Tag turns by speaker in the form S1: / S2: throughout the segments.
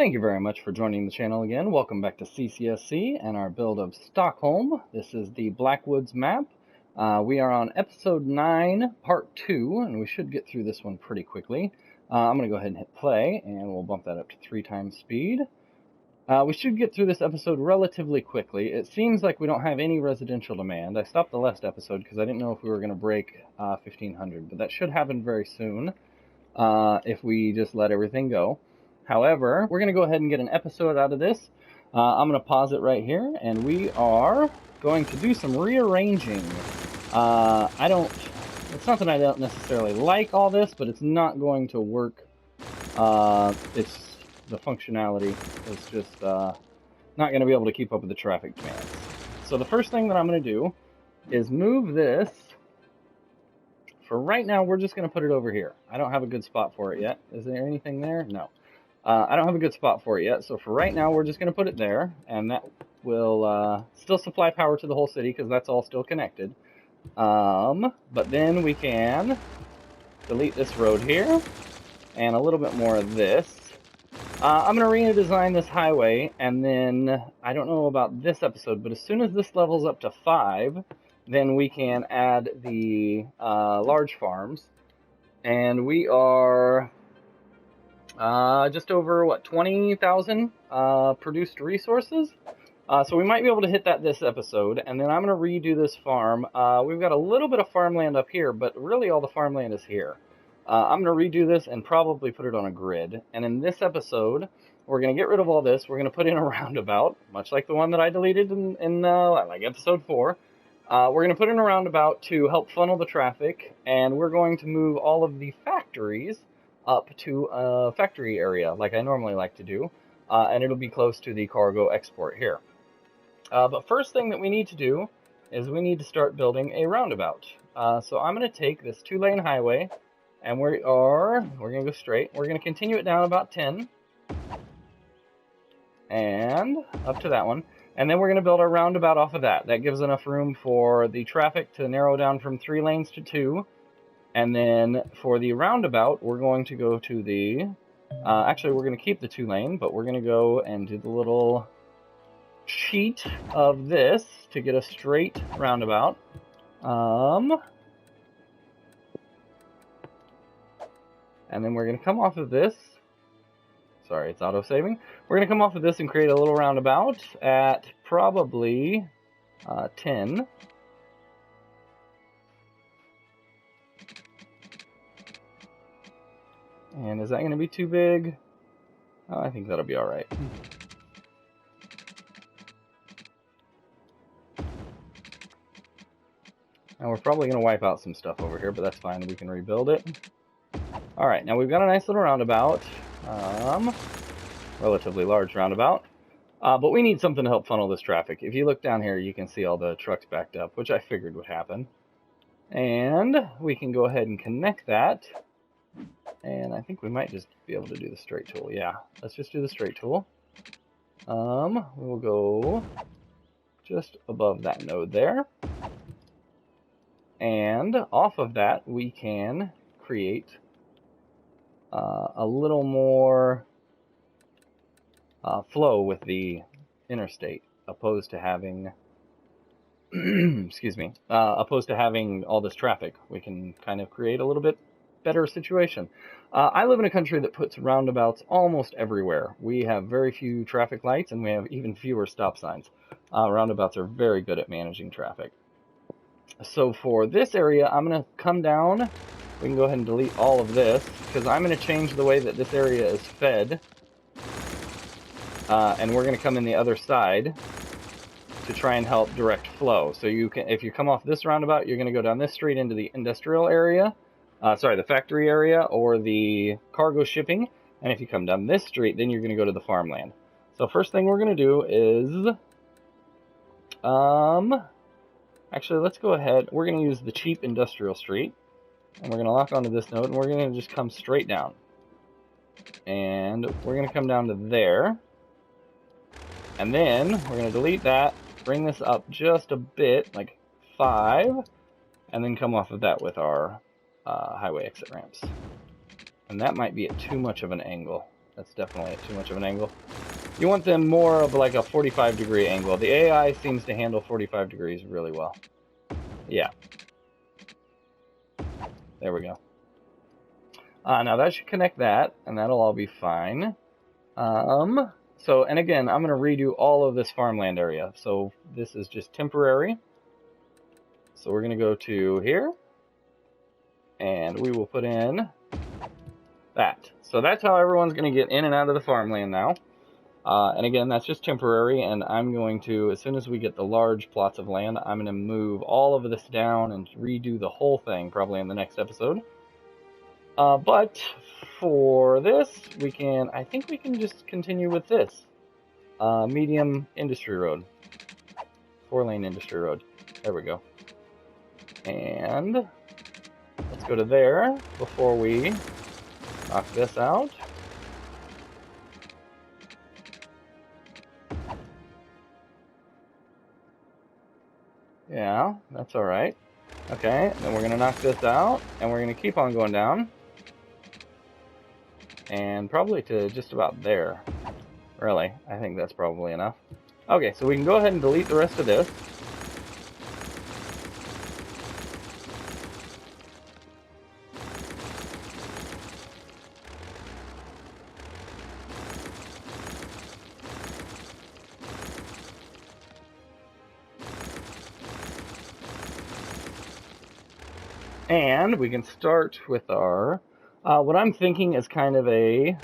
S1: Thank you very much for joining the channel again. Welcome back to CCSC and our build of Stockholm. This is the Blackwoods map. We are on episode 9, part 2, and we should get through this one pretty quickly. I'm going to go ahead and hit play, and we'll bump that up to 3 times speed. We should get through this episode relatively quickly. It seems like we don't have any residential demand. I stopped the last episode because I didn't know if we were going to break 1500, but that should happen very soon if we just let everything go. However, we're going to go ahead and get an episode out of this. I'm going to pause it right here, and we are going to do some rearranging. It's not that I don't necessarily like all this, but it's not going to work. The functionality is just not going to be able to keep up with the traffic demands. So the first thing that I'm going to do is move this. For right now, we're just going to put it over here. I don't have a good spot for it yet. Is there anything there? No. I don't have a good spot for it yet, so for right now, we're just going to put it there, and that will still supply power to the whole city, because that's all still connected. But then we can delete this road here, and a little bit more of this. I'm going to redesign this highway, and then, I don't know about this episode, but as soon as this levels up to 5, then we can add the large farms, and we are just over, 20,000 produced resources. So we might be able to hit that this episode, and then I'm going to redo this farm. We've got a little bit of farmland up here, but really all the farmland is here. I'm going to redo this and probably put it on a grid. And in this episode, we're going to get rid of all this. We're going to put in a roundabout, much like the one that I deleted in like episode 4. We're going to put in a roundabout to help funnel the traffic, and we're going to move all of the factories up to a factory area, like I normally like to do, and it'll be close to the cargo export here. But first thing that we need to do is we need to start building a roundabout. So I'm going to take this 2-lane highway, and we're going to go straight. We're going to continue it down about 10, and up to that one. And then we're going to build our roundabout off of that. That gives enough room for the traffic to narrow down from 3 lanes to 2. And then for the roundabout, we're going to go to the... actually, we're going to keep the 2-lane, but we're going to go and do the little cheat of this to get a straight roundabout. And then we're going to come off of this. Sorry, it's auto-saving. We're going to come off of this and create a little roundabout at probably 10. And is that going to be too big? Oh, I think that'll be all right. And we're probably going to wipe out some stuff over here, but that's fine. We can rebuild it. All right, now we've got a nice little roundabout. Relatively large roundabout. But we need something to help funnel this traffic. If you look down here, you can see all the trucks backed up, which I figured would happen. And we can go ahead and connect that. And I think we might just be able to do the straight tool. Yeah, let's just do the straight tool. We'll go just above that node there. And off of that, we can create a little more flow with the interstate, opposed to having, excuse me, opposed to having all this traffic. We can kind of create a little bit better situation. I live in a country that puts roundabouts almost everywhere. We have very few traffic lights, and we have even fewer stop signs. Roundabouts are very good at managing traffic. So for this area, I'm going to come down. We can go ahead and delete all of this, because I'm going to change the way that this area is fed. And we're going to come in the other side to try and help direct flow. So you can, if you come off this roundabout, you're going to go down this street into the industrial area. The factory area or the cargo shipping. And if you come down this street, then you're going to go to the farmland. So first thing we're going to do is... actually, let's go ahead. We're going to use the cheap industrial street. And we're going to lock onto this node, and we're going to just come straight down. And we're going to come down to there. And then we're going to delete that, bring this up just a bit, like 5, and then come off of that with our highway exit ramps. And that might be at too much of an angle. That's definitely too much of an angle. You want them more of like a 45-degree angle. The AI seems to handle 45 degrees really well. Yeah. There we go. Now that should connect that, and that'll all be fine. So, and again, I'm going to redo all of this farmland area. So this is just temporary. So we're going to go to here, and we will put in that. So that's how everyone's going to get in and out of the farmland now. And again, that's just temporary, and I'm going to, as soon as we get the large plots of land, I'm going to move all of this down and redo the whole thing, probably in the next episode. But for this, I think we can just continue with this. Medium industry road. 4-lane industry road. There we go. And let's go to there before we knock this out. Yeah, that's all right. Okay, then we're going to knock this out, and we're going to keep on going down. And probably to just about there. Really, I think that's probably enough. Okay, so we can go ahead and delete the rest of this. And we can start with our, what I'm thinking is kind of a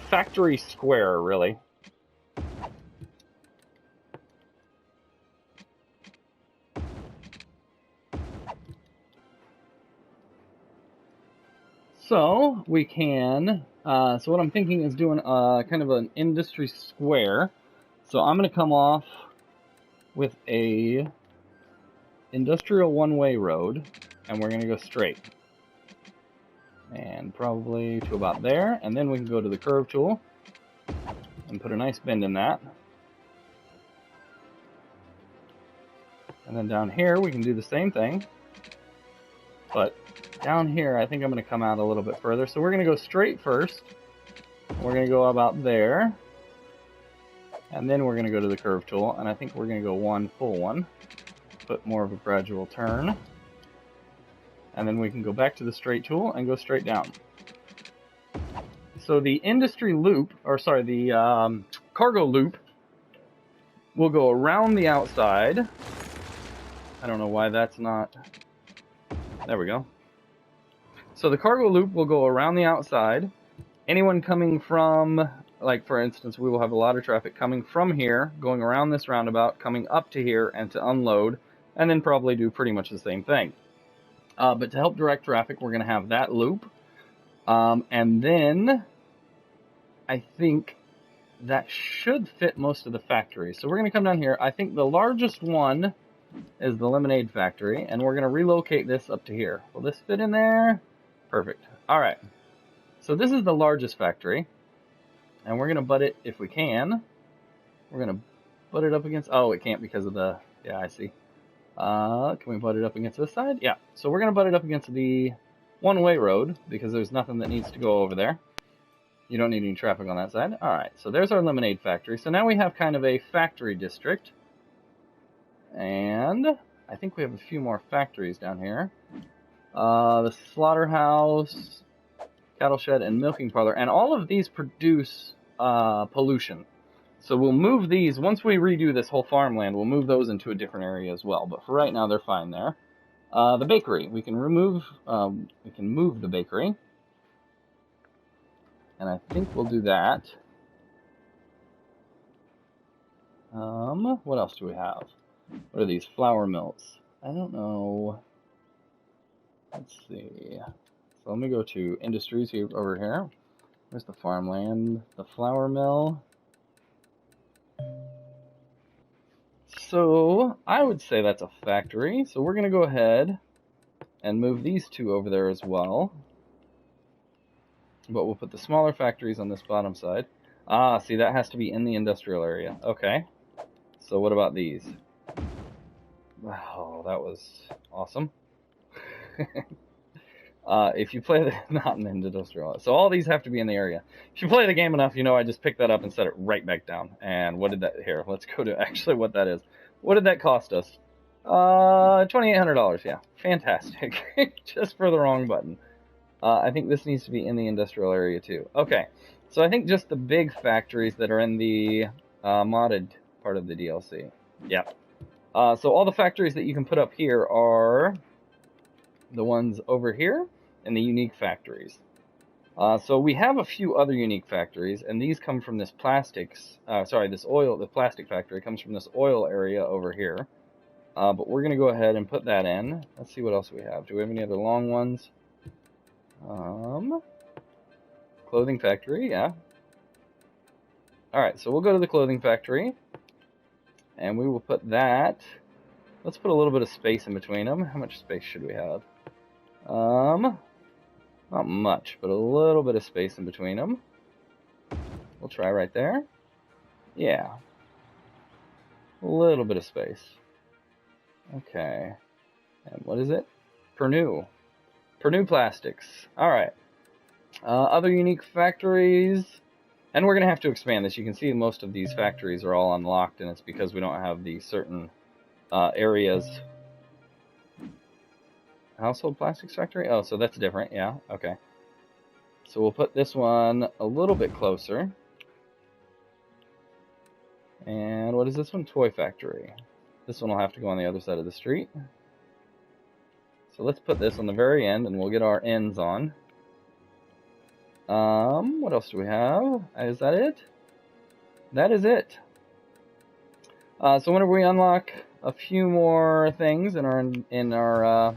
S1: factory square, really. So we can, so what I'm thinking is doing kind of an industry square. So I'm going to come off with a industrial one-way road, and we're going to go straight. And probably to about there, and then we can go to the curve tool and put a nice bend in that. And then down here we can do the same thing, but down here I think I'm going to come out a little bit further. So we're going to go straight first, we're going to go about there, and then we're going to go to the curve tool, and I think we're going to go one full one, put more of a gradual turn. And then we can go back to the straight tool and go straight down. So the industry loop, or sorry, the cargo loop will go around the outside. I don't know why that's not... There we go. So the cargo loop will go around the outside. Anyone coming from, like for instance, we will have a lot of traffic coming from here, going around this roundabout, coming up to here and to unload, and then probably do pretty much the same thing. But to help direct traffic, we're going to have that loop. And then I think that should fit most of the factories. So we're going to come down here. I think the largest one is the lemonade factory, and we're going to relocate this up to here. Will this fit in there? Perfect. All right. So this is the largest factory, and we're going to butt it if we can. We're going to butt it up against... Oh, it can't because of the... Yeah, I see. Can we butt it up against this side? Yeah. So we're going to butt it up against the one-way road because there's nothing that needs to go over there. You don't need any traffic on that side. All right. So there's our lemonade factory. So now we have kind of a factory district. And I think we have a few more factories down here. The slaughterhouse, cattle shed, and milking parlor. And all of these produce pollution. So we'll move these, once we redo this whole farmland, we'll move those into a different area as well. But for right now, they're fine there. The bakery, we can move the bakery. And I think we'll do that. What else do we have? What are these? Flour mills. I don't know. Let's see. So let me go to industries here, over here. Where's the farmland? The flour mill. So I would say that's a factory. So we're going to go ahead and move these two over there as well. But we'll put the smaller factories on this bottom side. Ah, see, that has to be in the industrial area. Okay. So what about these? Wow, that was awesome. If you play the not in the industrial, so all these have to be in the area. If you play the game enough, you know I just picked that up and set it right back down. And what did that here? Let's go to actually what that is. What did that cost us? $2,800. Yeah, fantastic. Just for the wrong button. I think this needs to be in the industrial area too. Okay, so I think just the big factories that are in the modded part of the DLC. Yeah. So all the factories that you can put up here are the ones over here and the unique factories. So we have a few other unique factories, and these come from this plastics. This oil. The plastic factory comes from this oil area over here. But we're gonna go ahead and put that in. Let's see what else we have. Do we have any other long ones? Clothing factory, yeah. Alright, so we'll go to the clothing factory, and we will put that. Let's put a little bit of space in between them. How much space should we have? Not much, but a little bit of space in between them. We'll try right there. Yeah. A little bit of space. Okay. And what is it? Pernod. Pernod Plastics. Alright. Other unique factories. And we're going to have to expand this. You can see most of these factories are all unlocked, and it's because we don't have the certain areas. Household Plastics Factory? Oh, so that's different. Yeah, okay. So we'll put this one a little bit closer. And what is this one? Toy Factory. This one will have to go on the other side of the street. So let's put this on the very end, and we'll get our ends on. What else do we have? Is that it? That is it. So whenever we unlock a few more things in our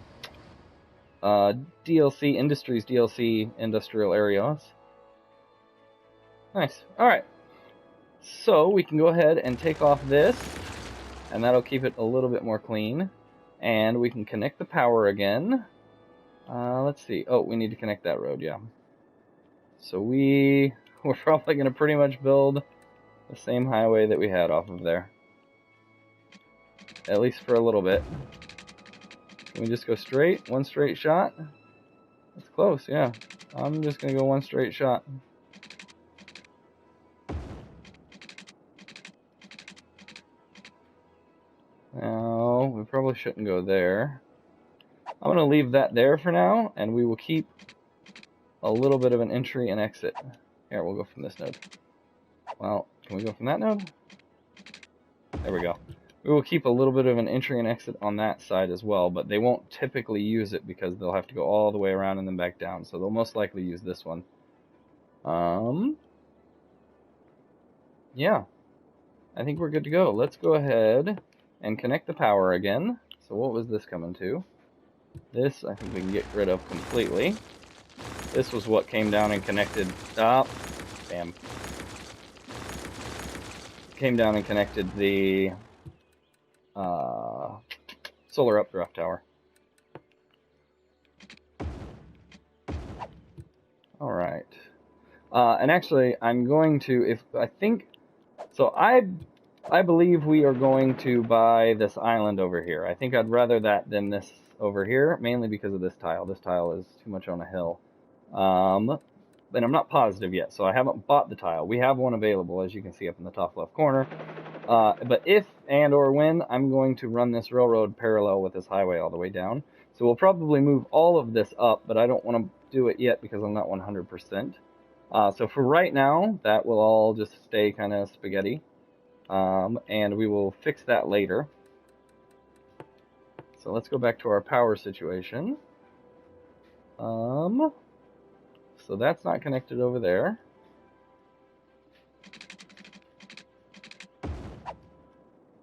S1: DLC Industries DLC industrial areas. Nice. All right. So we can go ahead and take off this, and that'll keep it a little bit more clean. And we can connect the power again. Let's see. Oh, we need to connect that road, yeah. So we're probably going to pretty much build the same highway that we had off of there. At least for a little bit. Can we just go straight? One straight shot? That's close, yeah. I'm just going to go one straight shot. Now, we probably shouldn't go there. I'm going to leave that there for now, and we will keep a little bit of an entry and exit. Here, we'll go from this node. Well, can we go from that node? There we go. We will keep a little bit of an entry and exit on that side as well, but they won't typically use it because they'll have to go all the way around and then back down, so they'll most likely use this one. Yeah. I think we're good to go. Let's go ahead and connect the power again. So what was this coming to? This, I think we can get rid of completely. This was what came down and connected... damn. Came down and connected the solar updraft tower. Alright. And actually, I'm going to... So I believe we are going to buy this island over here. I think I'd rather that than this over here, mainly because of this tile. This tile is too much on a hill. And I'm not positive yet, so I haven't bought the tile. We have one available, as you can see up in the top left corner. But if and or when, I'm going to run this railroad parallel with this highway all the way down. So we'll probably move all of this up, but I don't want to do it yet because I'm not 100%. So for right now, that will all just stay kind of spaghetti. And we will fix that later. So let's go back to our power situation. So that's not connected over there.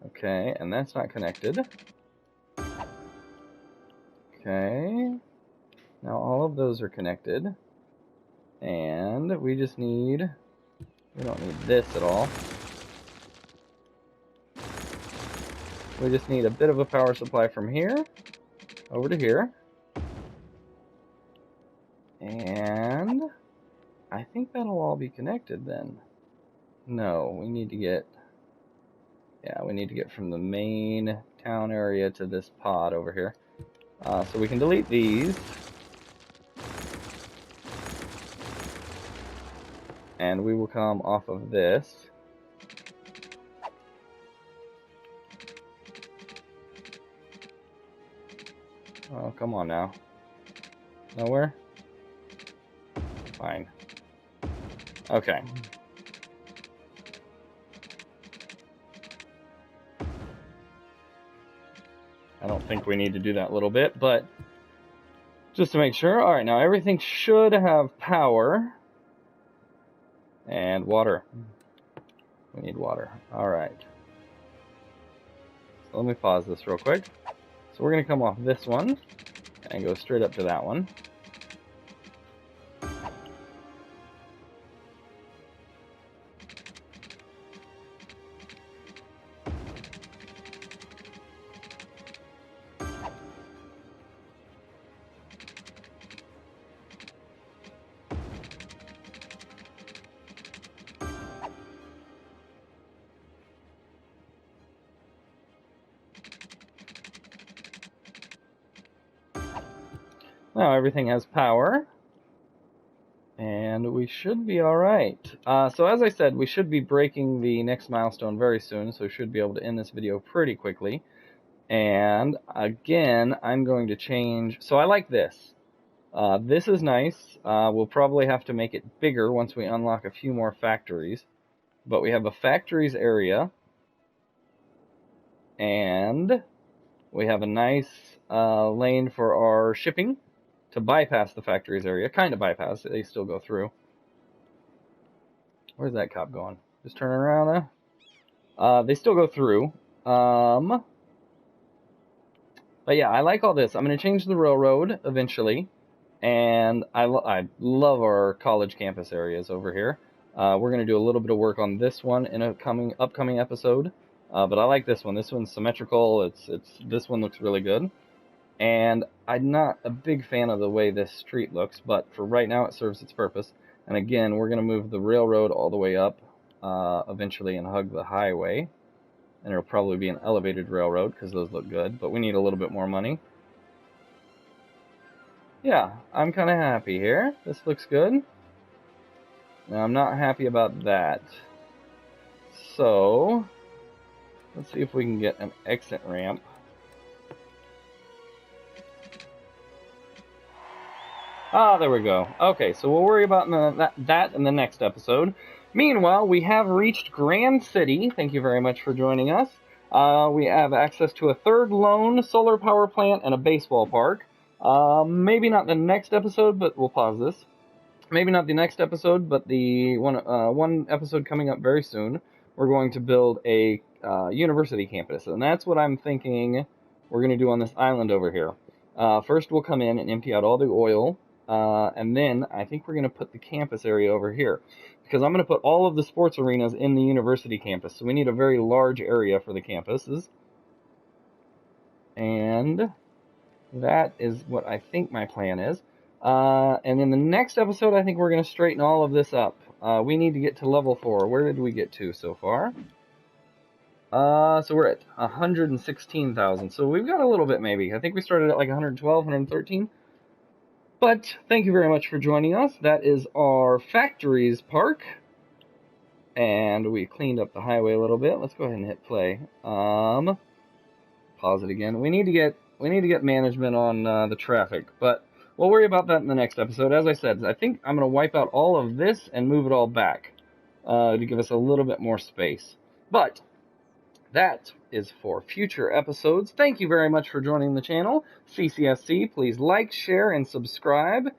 S1: Okay, and that's not connected. Okay. Now all of those are connected. And we just need... We don't need this at all. We just need a bit of a power supply from here over to here. And I think that'll all be connected then. No, we need to get... Yeah, we need to get from the main town area to this pod over here. So we can delete these. and we will come off of this. Oh, come on now. Nowhere? Fine. Okay. I don't think we need to do that little bit, but just to make sure. Alright, now everything should have power. And water. We need water. Alright. So let me pause this real quick. So we're going to come off this one and go straight up to that one. Now everything has power, and we should be alright. So as I said, we should be breaking the next milestone very soon, so we should be able to end this video pretty quickly. And again, I'm going to change, so I like this. This is nice. We'll probably have to make it bigger once we unlock a few more factories. But we have a factories area, and we have a nice lane for our shipping to bypass the factories area. Kind of bypass, they still go through. Where's that cop going? Just turning around now? They still go through. But yeah, I like all this. I'm going to change the railroad eventually. And I love our college campus areas over here. We're going to do a little bit of work on this one in a upcoming episode. But I like this one. This one's symmetrical. This one looks really good. And I'm not a big fan of the way this street looks, but for right now it serves its purpose. And again, we're going to move the railroad all the way up eventually and hug the highway. And it'll probably be an elevated railroad because those look good, but we need a little bit more money. Yeah, I'm kind of happy here. This looks good. Now, I'm not happy about that. So, let's see if we can get an exit ramp. Ah, there we go. Okay, so we'll worry about that in the next episode. Meanwhile, we have reached Grand City. Thank you very much for joining us. We have access to a third lone solar power plant and a baseball park. Maybe not the next episode, but we'll pause this. Maybe not the next episode, but the one episode coming up very soon. We're going to build a university campus, and that's what I'm thinking we're going to do on this island over here. First, we'll come in and empty out all the oil. And then I think we're going to put the campus area over here, because I'm going to put all of the sports arenas in the university campus. So we need a very large area for the campuses. And that is what I think my plan is. And in the next episode, I think we're going to straighten all of this up. We need to get to level 4. Where did we get to so far? So we're at 116,000. So we've got a little bit maybe. I think we started at like 112, 113. But thank you very much for joining us. That is our factories park. And we cleaned up the highway a little bit. Let's go ahead and hit play. Pause it again. We need to get management on the traffic, but we'll worry about that in the next episode. As I said, I think I'm going to wipe out all of this and move it all back to give us a little bit more space. But that is for future episodes. Thank you very much for joining the channel. CCSC, please like, share, and subscribe.